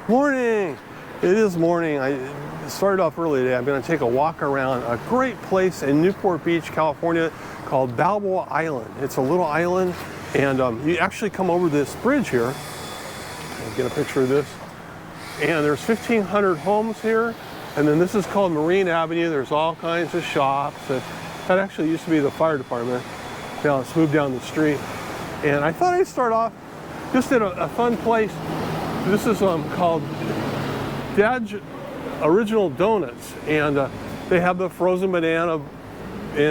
Morning! It is morning. I started off early today. I'm going to take a walk around a great place in Newport Beach, California called Balboa Island. It's a little island, and you actually come over this bridge here. I'll get a picture of this. And there's 1,500 homes here, and then this is called Marine Avenue. There's all kinds of shops. That actually used to be the fire department. Now it's moved down the street. And I thought I'd start off just at a fun place. This is called Dad's Original Donuts, and they have the frozen banana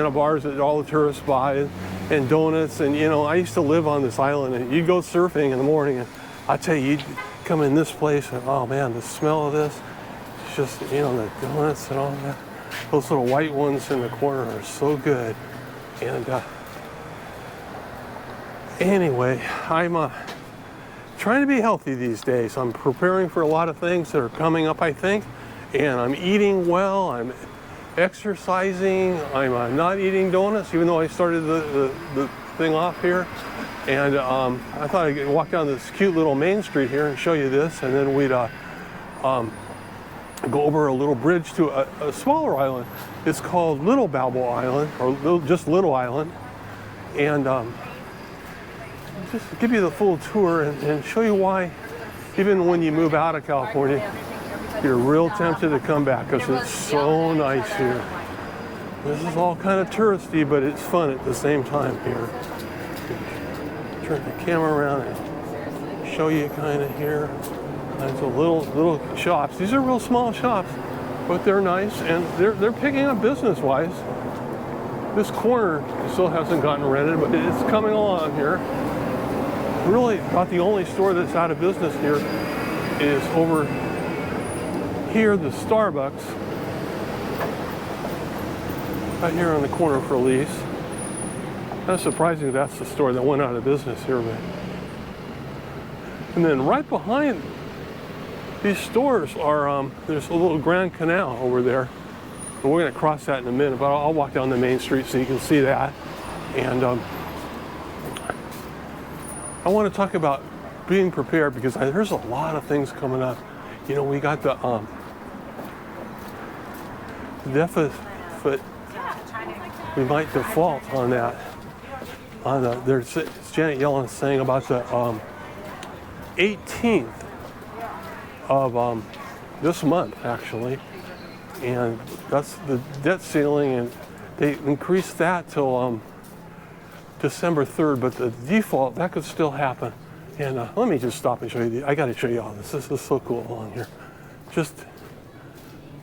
bars that all the tourists buy, and donuts. And you know, I used to live on this island, and you'd go surfing in the morning, and I tell you, you'd come in this place, and oh man, the smell of this, it's just, you know, the donuts and all that. Those little white ones in the corner are so good. And anyway, I'm trying to be healthy these days. I'm preparing for a lot of things that are coming up, I think, and I'm eating well, I'm exercising, I'm not eating donuts, even though I started the thing off here. And I thought I'd walk down this cute little main street here and show you this, and then we'd go over a little bridge to a smaller island. It's called Little Balboa Island, or just Little Island, and just give you the full tour and show you why, even when you move out of California, you're real tempted to come back because it's so nice here. This is all kind of touristy, but it's fun at the same time here. Turn the camera around and show you kind of here. There's a little shops. These are real small shops, but they're nice, and they're picking up business-wise. This corner still hasn't gotten rented, but it's coming along here. Really, about the only store that's out of business here is over here, the Starbucks, right here on the corner for lease. That's surprising that's the store that went out of business here, but. And then right behind these stores are, there's a little Grand Canal over there. And we're gonna cross that in a minute, but I'll walk down the main street so you can see that. And I want to talk about being prepared because there's a lot of things coming up. You know, we got the deficit. We might default on that. There's Janet Yellen saying about the 18th of this month, actually, and that's the debt ceiling, and they increased that till December 3rd, but the default, that could still happen. And let me just stop and show you. I got to show you all this. This is so cool along here. Just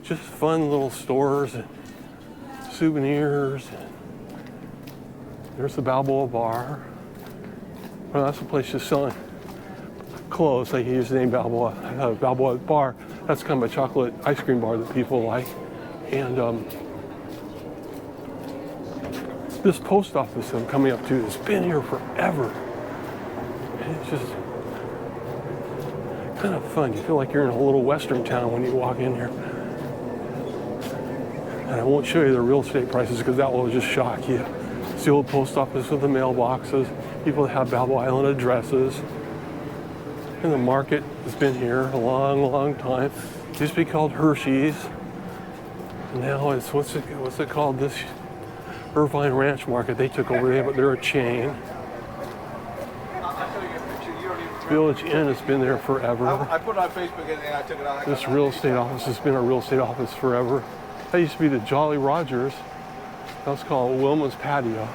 fun little stores and souvenirs. There's the Balboa Bar. Well, that's a place just selling clothes. They use the name Balboa. Balboa Bar. That's kind of a chocolate ice cream bar that people like. And this post office I'm coming up to has been here forever. And it's just kind of fun. You feel like you're in a little western town when you walk in here. And I won't show you the real estate prices because that will just shock you. It's the old post office with the mailboxes. People that have Balboa Island addresses. And the market has been here a long, long time. It used to be called Hershey's. And now it's, what's it called? This Irvine Ranch Market. They took over there, but they're a chain. Village Inn has been there forever. I put it on Facebook and I took it out. This real estate office has been a real estate office forever. That used to be the Jolly Rogers. That was called Wilma's Patio.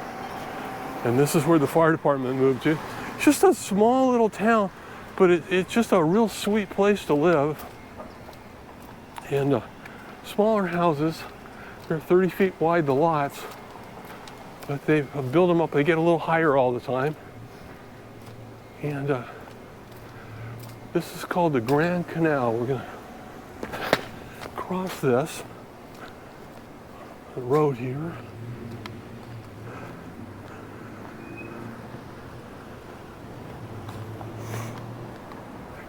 And this is where the fire department moved to. It's just a small little town, but it's just a real sweet place to live. And smaller houses. They're 30 feet wide, the lots. But they build them up, they get a little higher all the time. And this is called the Grand Canal. We're gonna cross this road here.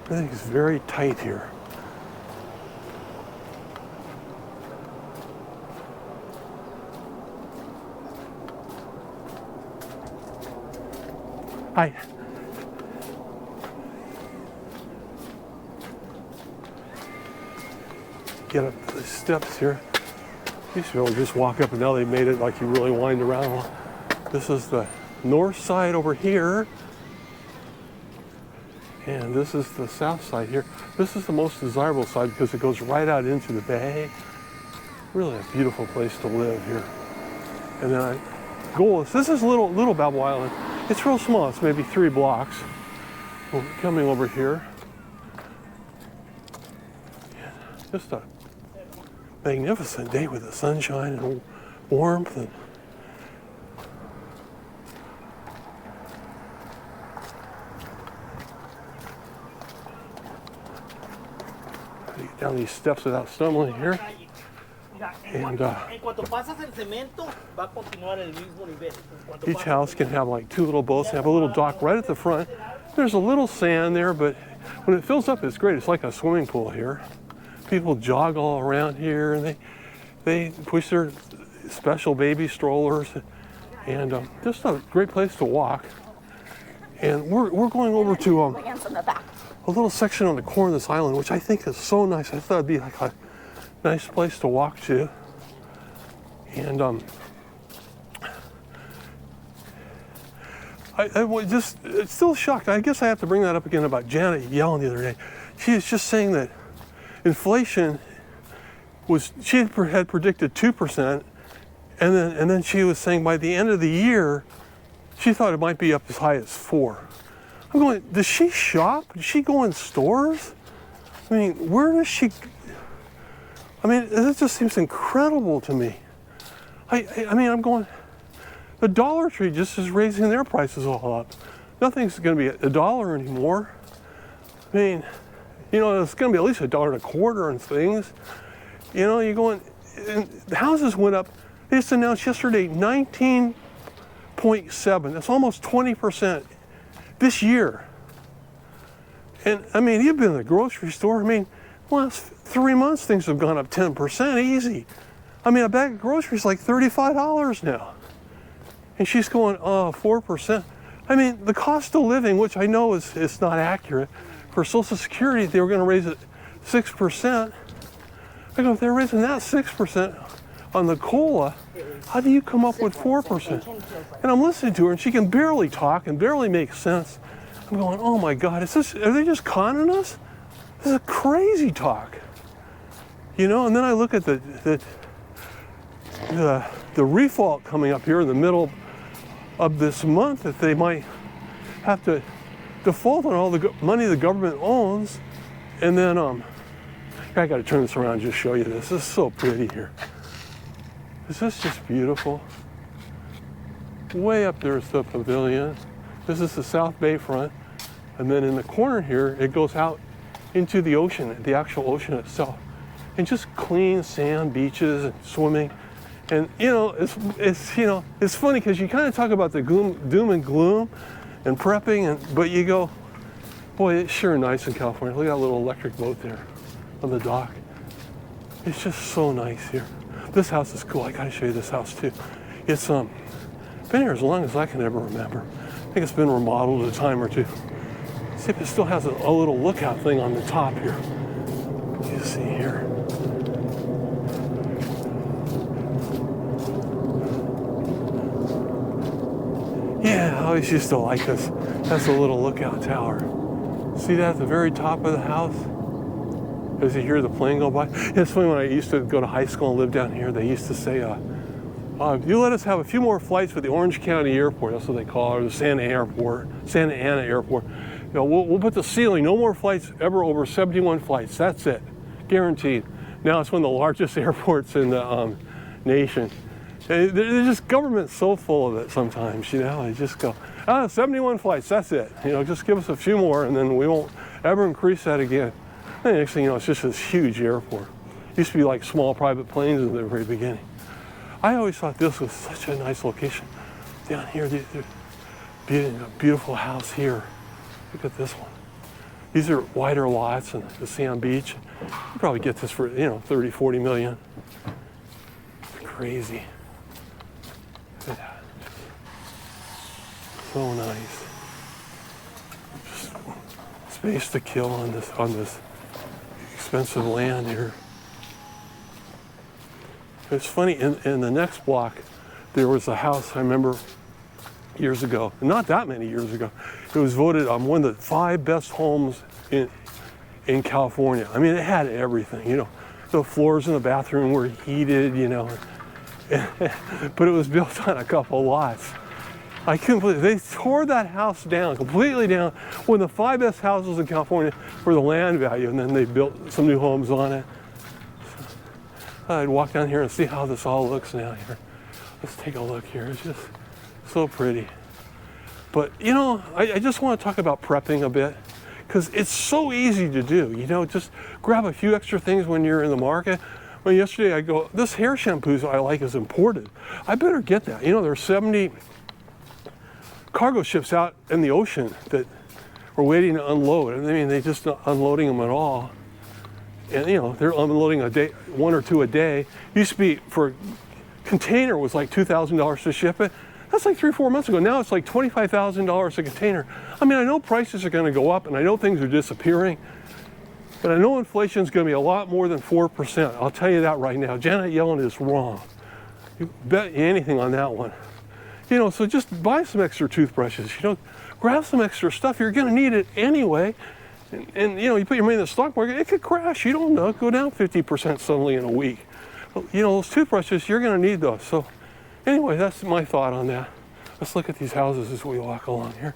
Everything's very tight here. Hi. get up the steps here. You used to be able to just walk up, and now they made it like you really wind around. This is the north side over here. And this is the south side here. This is the most desirable side because it goes right out into the bay. Really a beautiful place to live here. And then this is Little Balboa Island. It's real small, it's maybe 3 blocks. We're coming over here. Just a magnificent day with the sunshine and warmth. And get down these steps without stumbling here. And each house can have like 2 little boats. They have a little dock right at the front. There's a little sand there, but when it fills up, it's great. It's like a swimming pool here. People jog all around here, and they push their special baby strollers, and just a great place to walk. And we're going over to a little section on the corner of this island, which I think is so nice. I thought it'd be like a nice place to walk to. And I was just still shocked. I guess I have to bring that up again about Janet Yellen the other day. She was just saying that inflation she had predicted 2%, and then she was saying by the end of the year, she thought it might be up as high as 4%. I'm going, does she shop? Does she go in stores? I mean, where does she? I mean, it just seems incredible to me. I mean, I'm going, the Dollar Tree just is raising their prices all up. Nothing's going to be $1 anymore. I mean, you know, it's going to be at least $1.25 and things. You know, you're going, and the houses went up. They just announced yesterday 19.7. That's almost 20% this year. And I mean, you've been in the grocery store. I mean, last 3 months, things have gone up 10% easy. I mean, a bag of groceries is like $35 now. And she's going, 4%. I mean, the cost of living, which I know is not accurate, for Social Security, they were going to raise it 6%. I go, if they're raising that 6% on the COLA, how do you come up with 4%? And I'm listening to her, and she can barely talk and barely make sense. I'm going, oh my God, are they just conning us? This is crazy talk. You know, and then I look at the refault coming up here in the middle of this month, that they might have to default on all the money the government owns. And then I got to turn this around and just show you this. This is so pretty here. Is this just beautiful? Way up there is the pavilion. This is the South Bay front. And then in the corner here, it goes out into the ocean, the actual ocean itself. And just clean sand beaches and swimming. And you know, it's funny because you kind of talk about the doom and gloom and prepping, but you go, boy, it's sure nice in California. Look at that little electric boat there on the dock. It's just so nice here. This house is cool. I gotta show you this house too. It's been here as long as I can ever remember. I think it's been remodeled a time or two. See if it still has a little lookout thing on the top here. You see here. Yeah, I always used to like this. That's a little lookout tower. See that at the very top of the house? As you hear the plane go by. It's funny, when I used to go to high school and live down here, they used to say, you let us have a few more flights with the Orange County Airport, that's what they call it, or the Santa Ana Airport. You know, we'll put the ceiling, no more flights ever over 71 flights, that's it, guaranteed. Now it's one of the largest airports in the nation. They're just, government's so full of it sometimes, you know, they just go, 71 flights, that's it. You know, just give us a few more and then we won't ever increase that again. And the next thing you know, it's just this huge airport. It used to be like small private planes in the very beginning. I always thought this was such a nice location. Down here, a beautiful house here. Look at this one. These are wider lots and the sand beach. You probably get this for, 30, 40 million. It's crazy. Look at that. So nice. Just space to kill on this expensive land here. It's funny, in the next block, there was a house I remember years ago, not that many years ago. It was voted one of the 5 best homes in California. I mean, it had everything, you know. The floors in the bathroom were heated, you know, but it was built on a couple lots. I couldn't believe it. They tore that house down, completely down, one of the 5 best houses in California for the land value, and then they built some new homes on it. So I'd walk down here and see how this all looks now here. Let's take a look here. It's just so pretty. But, you know, I just want to talk about prepping a bit, because it's so easy to do. You know, just grab a few extra things when you're in the market. Well, yesterday I go, this hair shampoo I like is imported. I better get that. You know, there's 70 cargo ships out in the ocean that are waiting to unload. I mean, they just not unloading them at all. And, you know, they're unloading a day, 1 or 2 a day. Used to be, for a container was like $2,000 to ship it. That's like 3 or 4 months ago. Now it's like $25,000 a container. I mean, I know prices are going to go up, and I know things are disappearing, but I know inflation is going to be a lot more than 4%. I'll tell you that right now. Janet Yellen is wrong. You bet anything on that one. You know, so just buy some extra toothbrushes. You know, grab some extra stuff. You're going to need it anyway. And, you know, you put your money in the stock market, it could crash. You don't know. Go down 50% suddenly in a week. But, you know, those toothbrushes, you're going to need those. So anyway, that's my thought on that. Let's look at these houses as we walk along here.